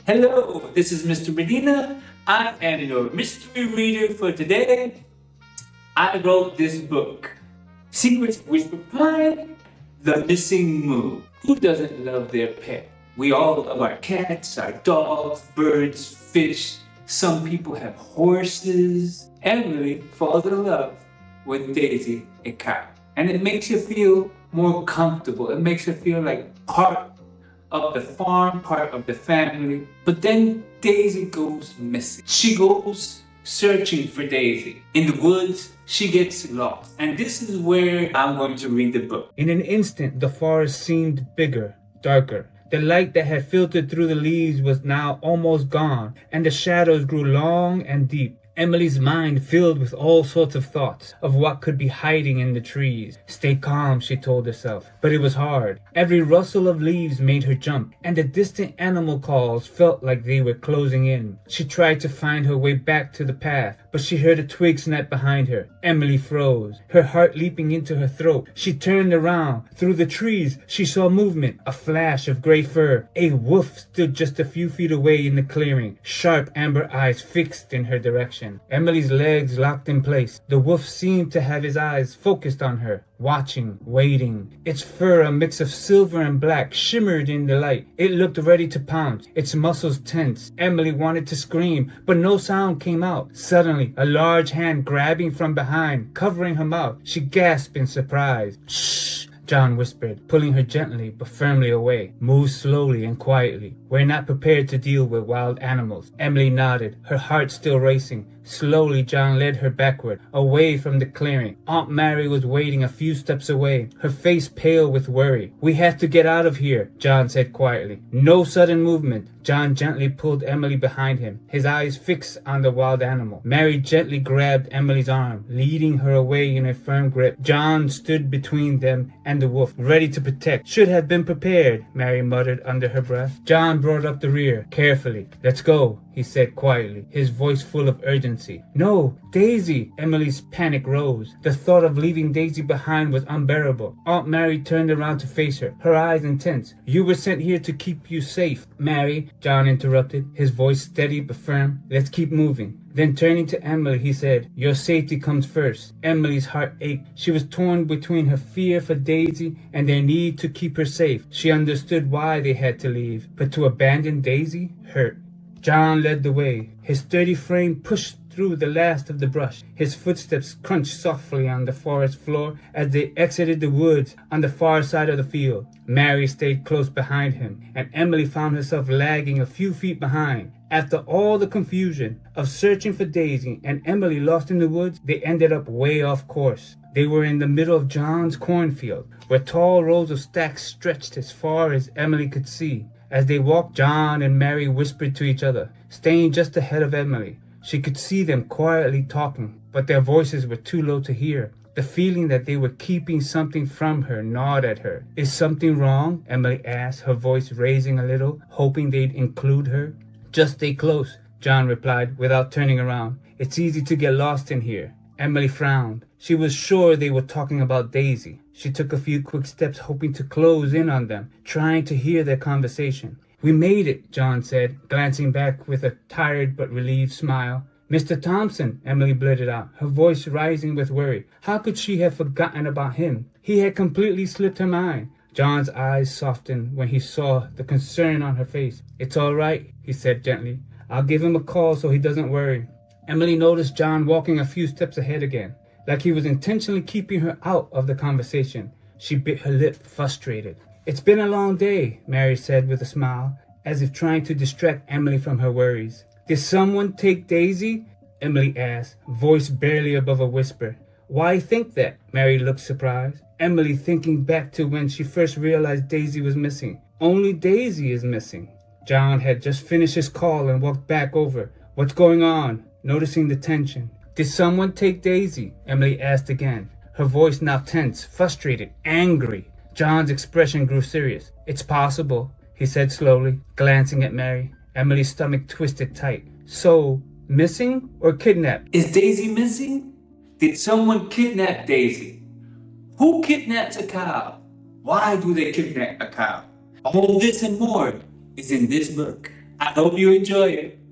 Hello, this is Mr. Medina. I am your mystery reader for today. I wrote this book, Secrets of Whisper Pie, The Missing Moon. Who doesn't love their pet? We all love our cats, our dogs, birds, fish. Some people have horses. Emily falls in love with Daisy and Kyle. And it makes you feel more comfortable. It makes you feel like part of the farm, part of the family. But then Daisy goes missing. She goes searching for Daisy. In the woods, she gets lost. And this is where I'm going to read the book. In an instant, the forest seemed bigger, darker. The light that had filtered through the leaves was now almost gone, and the shadows grew long and deep. Emily's mind filled with all sorts of thoughts of what could be hiding in the trees. Stay calm, she told herself, but it was hard. Every rustle of leaves made her jump, and the distant animal calls felt like they were closing in. She tried to find her way back to the path, but she heard a twig snap behind her. Emily froze, her heart leaping into her throat. She turned around. Through the trees, she saw movement, a flash of gray fur. A wolf stood just a few feet away in the clearing, sharp amber eyes fixed in her direction. Emily's legs locked in place. The wolf seemed to have his eyes focused on her, watching, waiting. Its fur, a mix of silver and black, shimmered in the light. It looked ready to pounce, its muscles tense. Emily wanted to scream, but no sound came out. Suddenly, a large hand grabbing from behind, covering her mouth. She gasped in surprise. Shh! John whispered, pulling her gently but firmly away. Move slowly and quietly. We're not prepared to deal with wild animals. Emily nodded, her heart still racing. Slowly, John led her backward, away from the clearing. Aunt Mary was waiting a few steps away, her face pale with worry. We have to get out of here, John said quietly. No sudden movement. John gently pulled Emily behind him, his eyes fixed on the wild animal. Mary gently grabbed Emily's arm, leading her away in a firm grip. John stood between them and the wolf, ready to protect. Should have been prepared, Mary muttered under her breath. John brought up the rear, carefully. Let's go, he said quietly, his voice full of urgency. No, Daisy! Emily's panic rose. The thought of leaving Daisy behind was unbearable. Aunt Mary turned around to face her, her eyes intense. You were sent here to keep you safe, Mary, John interrupted, his voice steady but firm. Let's keep moving. Then turning to Emily, he said, your safety comes first. Emily's heart ached. She was torn between her fear for Daisy and their need to keep her safe. She understood why they had to leave, but to abandon Daisy hurt. John led the way. His sturdy frame pushed through the last of the brush. His footsteps crunched softly on the forest floor as they exited the woods on the far side of the field. Mary stayed close behind him, and Emily found herself lagging a few feet behind. After all the confusion of searching for Daisy and Emily lost in the woods, they ended up way off course. They were in the middle of John's cornfield, where tall rows of stacks stretched as far as Emily could see. As they walked, John and Mary whispered to each other, staying just ahead of Emily. She could see them quietly talking, but their voices were too low to hear. The feeling that they were keeping something from her gnawed at her. Is something wrong? Emily asked, her voice raising a little, hoping they'd include her. Just stay close, John replied, without turning around. It's easy to get lost in here. Emily frowned. She was sure they were talking about Daisy. She took a few quick steps, hoping to close in on them, trying to hear their conversation. We made it, John said, glancing back with a tired but relieved smile. Mr. Thompson, Emily blurted out, her voice rising with worry. How could she have forgotten about him? He had completely slipped her mind. John's eyes softened when he saw the concern on her face. It's all right, he said gently. I'll give him a call so he doesn't worry. Emily noticed John walking a few steps ahead again, like he was intentionally keeping her out of the conversation. She bit her lip, frustrated. It's been a long day, Mary said with a smile, as if trying to distract Emily from her worries. Did someone take Daisy? Emily asked, voice barely above a whisper. Why think that? Mary looked surprised. Emily thinking back to when she first realized Daisy was missing. Only Daisy is missing. John had just finished his call and walked back over. What's going on? Noticing the tension. Did someone take Daisy? Emily asked again, her voice now tense, frustrated, angry. John's expression grew serious. It's possible, he said slowly, glancing at Mary. Emily's stomach twisted tight. So, missing or kidnapped? Is Daisy missing? Did someone kidnap Daisy? Who kidnaps a cow? Why do they kidnap a cow? All this and more is in this book. I hope you enjoy it.